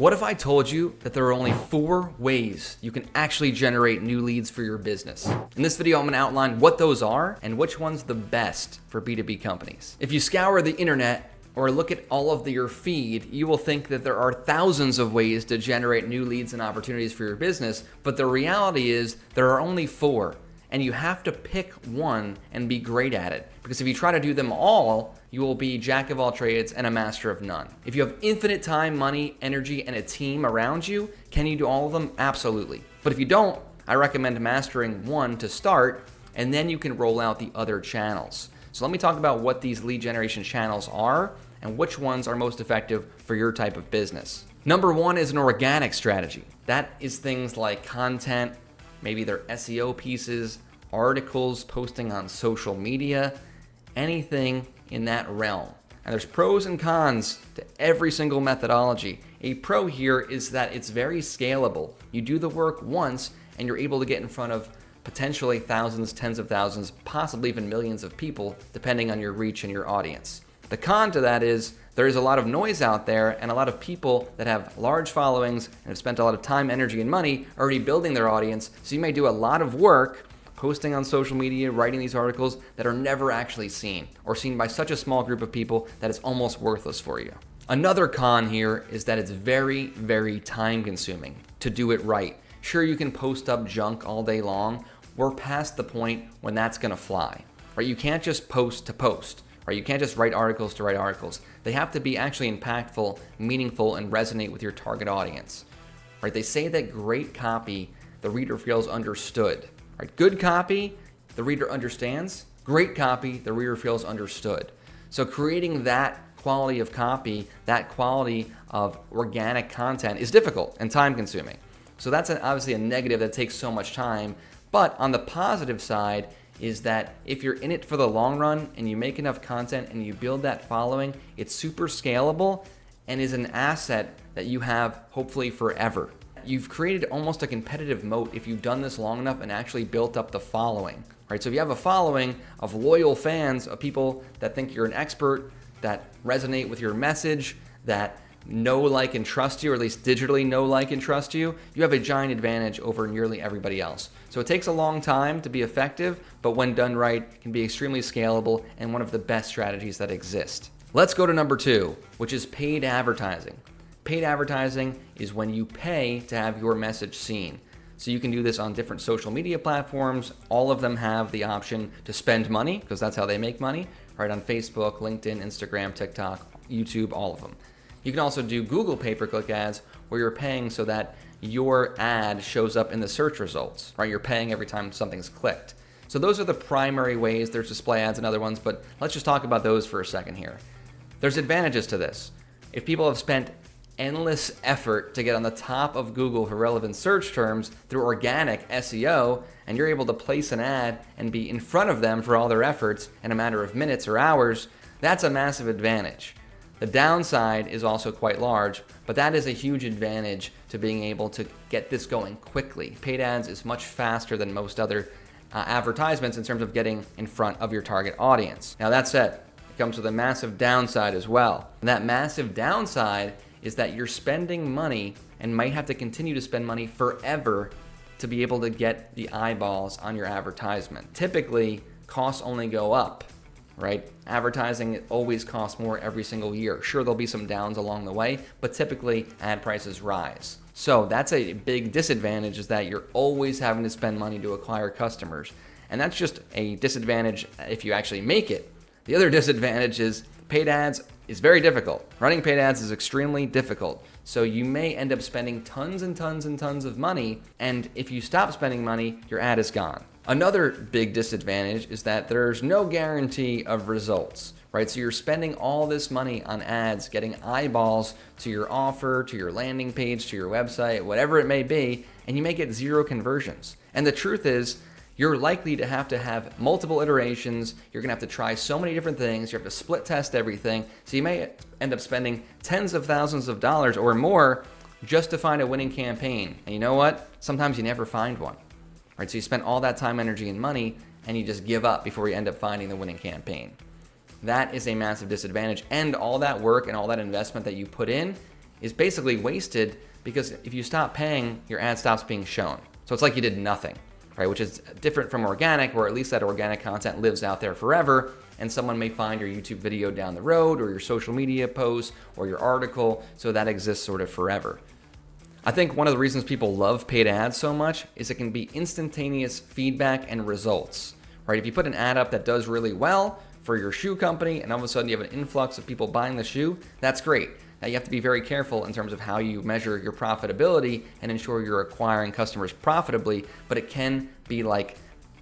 What if I told you that there are only 4 ways you can actually generate new leads for your business? In this video, I'm going to outline what those are and which one's the best for B2B companies. If you scour the internet or look at all of your feed, you will think that there are thousands of ways to generate new leads and opportunities for your business, but the reality is there are only 4. And you have to pick one and be great at it. Because if you try to do them all, you will be jack of all trades and a master of none. If you have infinite time, money, energy, and a team around you, can you do all of them? Absolutely. But if you don't, I recommend mastering one to start, and then you can roll out the other channels. So let me talk about what these lead generation channels are and which ones are most effective for your type of business. Number 1 is an organic strategy. That is things like content, maybe they're SEO pieces, articles, posting on social media, anything in that realm. And there's pros and cons to every single methodology. A pro here is that it's very scalable. You do the work once and you're able to get in front of potentially thousands, tens of thousands, possibly even millions of people, depending on your reach and your audience. The con to that is there is a lot of noise out there and a lot of people that have large followings and have spent a lot of time, energy, and money already building their audience. So you may do a lot of work posting on social media, writing these articles that are never actually seen or seen by such a small group of people that it's almost worthless for you. Another con here is that it's very, very time consuming to do it right. Sure, you can post up junk all day long. We're past the point when that's gonna fly, right? You can't just post to post. Right? You can't just write articles to write articles. They have to be actually impactful, meaningful, and resonate with your target audience. Right? They say that great copy, the reader feels understood. Right? Good copy, the reader understands. Great copy, the reader feels understood. So creating that quality of copy, that quality of organic content is difficult and time consuming. So that's obviously a negative that takes so much time. But on the positive side, is that if you're in it for the long run and you make enough content and you build that following, it's super scalable and is an asset that you have hopefully forever. You've created almost a competitive moat if you've done this long enough and actually built up the following, right? So if you have a following of loyal fans, of people that think you're an expert, that resonate with your message, that know, like, and trust you, or at least digitally know, like, and trust you, you have a giant advantage over nearly everybody else. So it takes a long time to be effective, but when done right, it can be extremely scalable and one of the best strategies that exist. Let's go to number 2, which is paid advertising. Paid advertising is when you pay to have your message seen. So you can do this on different social media platforms. All of them have the option to spend money, because that's how they make money, right? On Facebook, LinkedIn, Instagram, TikTok, YouTube, all of them. You can also do Google pay-per-click ads where you're paying so that your ad shows up in the search results, right? You're paying every time something's clicked. So those are the primary ways. There's display ads and other ones, but let's just talk about those for a second here. There's advantages to this. If people have spent endless effort to get on the top of Google for relevant search terms through organic SEO, and you're able to place an ad and be in front of them for all their efforts in a matter of minutes or hours, that's a massive advantage. The downside is also quite large, but that is a huge advantage to being able to get this going quickly. Paid ads is much faster than most other advertisements in terms of getting in front of your target audience. Now that said, it comes with a massive downside as well. And that massive downside is that you're spending money and might have to continue to spend money forever to be able to get the eyeballs on your advertisement. Typically, costs only go up. Right? Advertising always costs more every single year. Sure, there'll be some downs along the way, but typically ad prices rise. So that's a big disadvantage, is that you're always having to spend money to acquire customers. And that's just a disadvantage if you actually make it. The other disadvantage is paid ads is very difficult. Running paid ads is extremely difficult. So you may end up spending tons and tons and tons of money, and if you stop spending money, your ad is gone. Another big disadvantage is that there's no guarantee of results, right? So you're spending all this money on ads, getting eyeballs to your offer, to your landing page, to your website, whatever it may be, and you may get 0 conversions. And the truth is, you're likely to have multiple iterations. You're gonna have to try so many different things. You have to split test everything. So you may end up spending tens of thousands of dollars or more just to find a winning campaign. And you know what? Sometimes you never find one. Right, so you spend all that time, energy, and money, and you just give up before you end up finding the winning campaign. That is a massive disadvantage, and all that work and all that investment that you put in is basically wasted because if you stop paying, your ad stops being shown. So it's like you did nothing, right? Which is different from organic, where at least that organic content lives out there forever, and someone may find your YouTube video down the road or your social media post or your article, so that exists sort of forever. I think one of the reasons people love paid ads so much is it can be instantaneous feedback and results, right? If you put an ad up that does really well for your shoe company and all of a sudden you have an influx of people buying the shoe, that's great. Now you have to be very careful in terms of how you measure your profitability and ensure you're acquiring customers profitably, but it can be like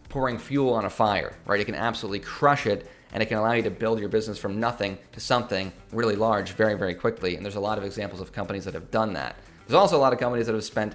pouring fuel on a fire, right? It can absolutely crush it, and it can allow you to build your business from nothing to something really large very, very quickly. And there's a lot of examples of companies that have done that. There's also a lot of companies that have spent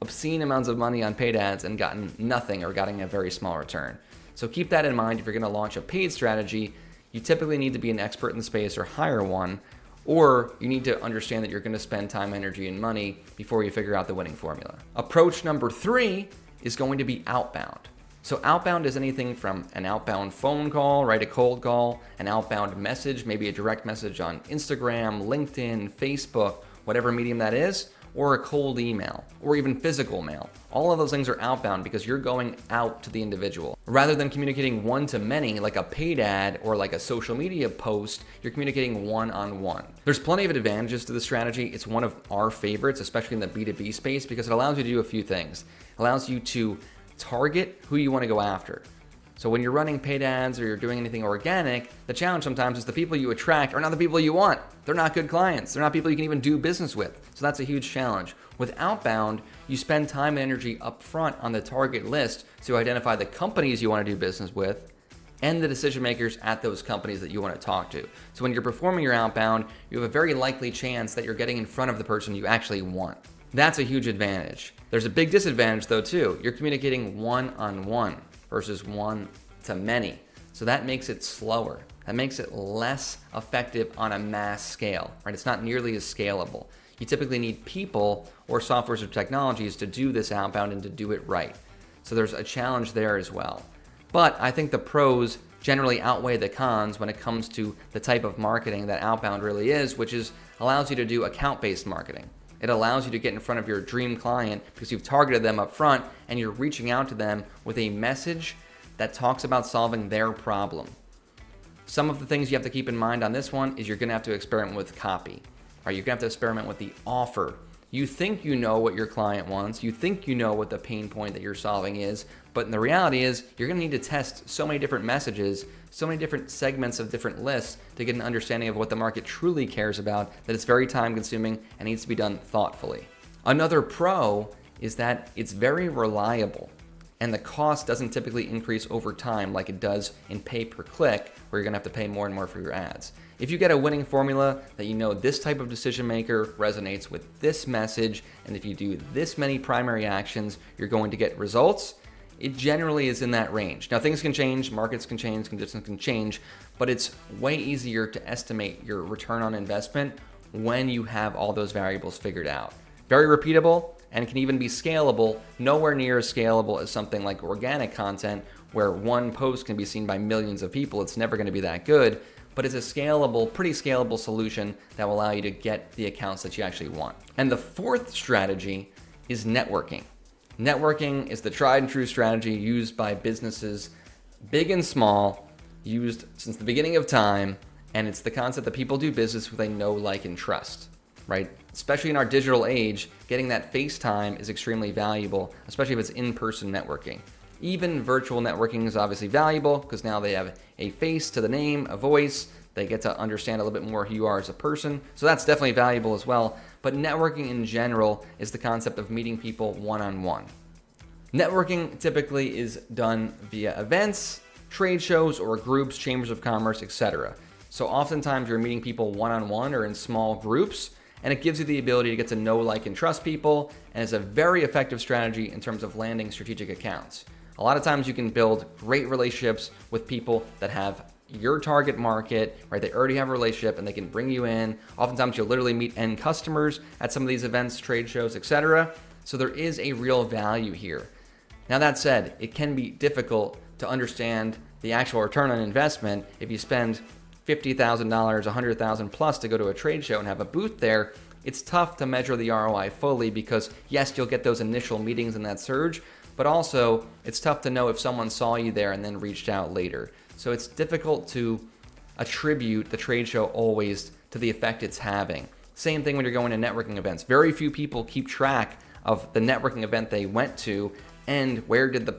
obscene amounts of money on paid ads and gotten nothing or gotten a very small return. So keep that in mind. If you're going to launch a paid strategy, you typically need to be an expert in the space or hire one, or you need to understand that you're going to spend time, energy, and money before you figure out the winning formula. Approach number 3 is going to be outbound. So outbound is anything from an outbound phone call, right, a cold call, an outbound message, maybe a direct message on Instagram, LinkedIn, Facebook, whatever medium that is, or a cold email, or even physical mail. All of those things are outbound because you're going out to the individual. Rather than communicating one to many, like a paid ad or like a social media post, you're communicating one-on-one. There's plenty of advantages to this strategy. It's one of our favorites, especially in the B2B space, because it allows you to do a few things. It allows you to target who you want to go after. So when you're running paid ads or you're doing anything organic, the challenge sometimes is the people you attract are not the people you want. They're not good clients. They're not people you can even do business with. So that's a huge challenge. With outbound, you spend time and energy up front on the target list to identify the companies you want to do business with and the decision makers at those companies that you want to talk to. So when you're performing your outbound, you have a very likely chance that you're getting in front of the person you actually want. That's a huge advantage. There's a big disadvantage though too. You're communicating one-on-one versus one to many. So that makes it slower. That makes it less effective on a mass scale, right? It's not nearly as scalable. You typically need people or softwares or technologies to do this outbound and to do it right. So there's a challenge there as well. But I think the pros generally outweigh the cons when it comes to the type of marketing that outbound really is, which is allows you to do account-based marketing. It allows you to get in front of your dream client because you've targeted them up front and you're reaching out to them with a message that talks about solving their problem. Some of the things you have to keep in mind on this one is you're going to have to experiment with copy. Or you're going to have to experiment with the offer. You think you know what your client wants. You think you know what the pain point that you're solving is. But the reality is you're going to need to test so many different messages, so many different segments of different lists to get an understanding of what the market truly cares about, that it's very time consuming and needs to be done thoughtfully. Another pro is that it's very reliable and the cost doesn't typically increase over time like it does in pay per click, where you're going to have to pay more and more for your ads. If you get a winning formula that you know this type of decision maker resonates with this message, and if you do this many primary actions, you're going to get results, it generally is in that range. Now things can change, markets can change, conditions can change, but it's way easier to estimate your return on investment when you have all those variables figured out. Very repeatable and can even be scalable, nowhere near as scalable as something like organic content where one post can be seen by millions of people. It's never going to be that good, but it's a scalable, pretty scalable solution that will allow you to get the accounts that you actually want. And the fourth strategy is networking. Networking is the tried and true strategy used by businesses big and small, used since the beginning of time, and it's the concept that people do business with they know, like, and trust, right? Especially in our digital age, getting that face time is extremely valuable, especially if it's in-person networking. Even virtual networking is obviously valuable because now they have a face to the name, a voice. They get to understand a little bit more who you are as a person. So that's definitely valuable as well. But networking in general is the concept of meeting people one-on-one. Networking typically is done via events, trade shows, or groups, chambers of commerce, etc. So oftentimes you're meeting people one-on-one or in small groups, and it gives you the ability to get to know, like, and trust people, and is a very effective strategy in terms of landing strategic accounts. A lot of times you can build great relationships with people that have your target market, right? They already have a relationship and they can bring you in. Oftentimes you'll literally meet end customers at some of these events, trade shows, etc. So there is a real value here. Now that said, it can be difficult to understand the actual return on investment if you spend $50,000, $100,000 plus to go to a trade show and have a booth there. it's tough to measure the ROI fully because yes, you'll get those initial meetings and that surge, but also it's tough to know if someone saw you there and then reached out later. So it's difficult to attribute the trade show always to the effect it's having. Same thing when you're going to networking events. Very few people keep track of the networking event they went to and where did the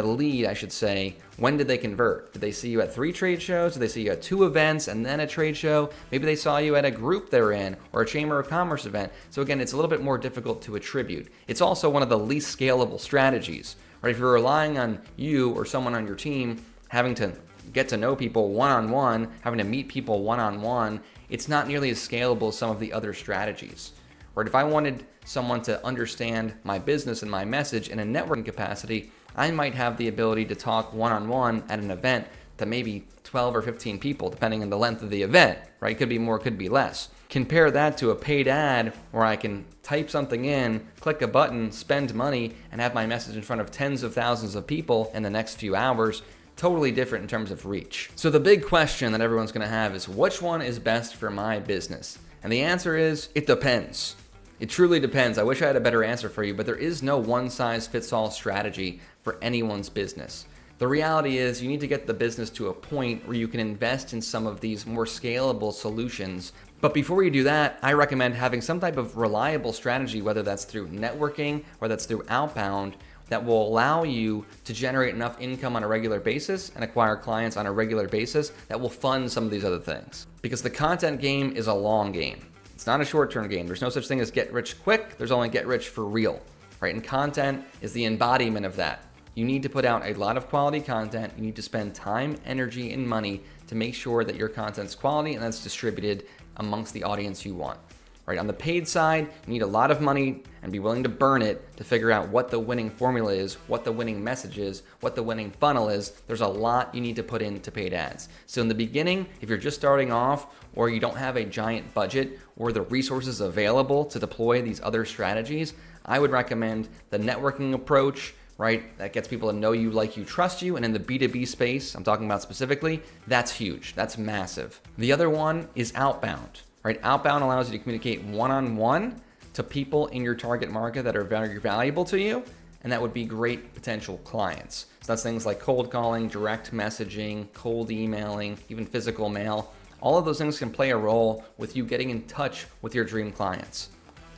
lead, I should say, when did they convert? Did they see you at 3 trade shows? Did they see you at 2 events and then a trade show? Maybe they saw you at a group they're in or a Chamber of Commerce event. So again, it's a little bit more difficult to attribute. It's also one of the least scalable strategies, right? If you're relying on you or someone on your team having to get to know people one-on-one, having to meet people one-on-one, it's not nearly as scalable as some of the other strategies. Right? If I wanted someone to understand my business and my message in a networking capacity, I might have the ability to talk one-on-one at an event to maybe 12 or 15 people, depending on the length of the event, right? Could be more, could be less. Compare that to a paid ad where I can type something in, click a button, spend money, and have my message in front of tens of thousands of people in the next few hours. Totally different in terms of reach. So the big question that everyone's gonna have is, which one is best for my business? And the answer is, it depends. It truly depends. I wish I had a better answer for you, but there is no one-size-fits-all strategy for anyone's business. The reality is you need to get the business to a point where you can invest in some of these more scalable solutions. But before you do that, I recommend having some type of reliable strategy, whether that's through networking or that's through outbound, that will allow you to generate enough income on a regular basis and acquire clients on a regular basis that will fund some of these other things. Because the content game is a long game. It's not a short-term game. There's no such thing as get rich quick. There's only get rich for real, right? And content is the embodiment of that. You need to put out a lot of quality content. You need to spend time, energy, and money to make sure that your content's quality and that's distributed amongst the audience you want. Right? On the paid side, you need a lot of money and be willing to burn it to figure out what the winning formula is, what the winning message is, what the winning funnel is. There's a lot you need to put into paid ads. So in the beginning, if you're just starting off or you don't have a giant budget or the resources available to deploy these other strategies, I would recommend the networking approach, right? That gets people to know you, like you, trust you. And in the B2B space, I'm talking about specifically, that's huge. That's massive. The other one is outbound. Right? Outbound allows you to communicate one-on-one to people in your target market that are very valuable to you, and that would be great potential clients. So that's things like cold calling, direct messaging, cold emailing, even physical mail. All of those things can play a role with you getting in touch with your dream clients.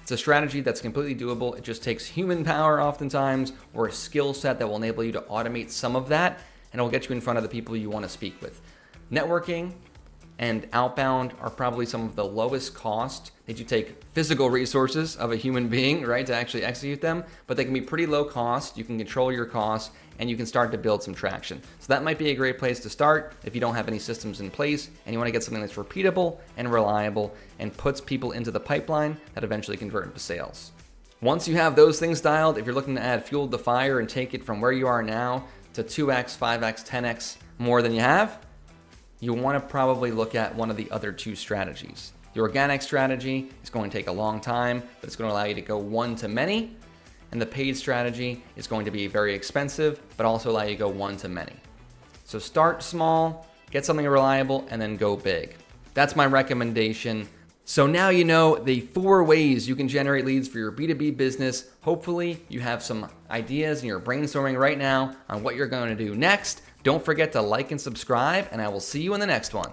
It's a strategy that's completely doable. It just takes human power oftentimes or a skill set that will enable you to automate some of that, and it will get you in front of the people you want to speak with. Networking and outbound are probably some of the lowest cost that you take physical resources of a human being, right, to actually execute them, but they can be pretty low cost. You can control your costs and you can start to build some traction. So that might be a great place to start if you don't have any systems in place and you want to get something that's repeatable and reliable and puts people into the pipeline that eventually convert into sales. Once you have those things dialed, if you're looking to add fuel to the fire and take it from where you are now to 2x, 5x, 10x more than you have, you want to probably look at one of the other 2 strategies. The organic strategy is going to take a long time, but it's going to allow you to go one to many. And the paid strategy is going to be very expensive, but also allow you to go one to many. So start small, get something reliable, and then go big. That's my recommendation. So now you know the 4 ways you can generate leads for your B2B business. Hopefully you have some ideas and you're brainstorming right now on what you're going to do next. Don't forget to like and subscribe, and I will see you in the next one.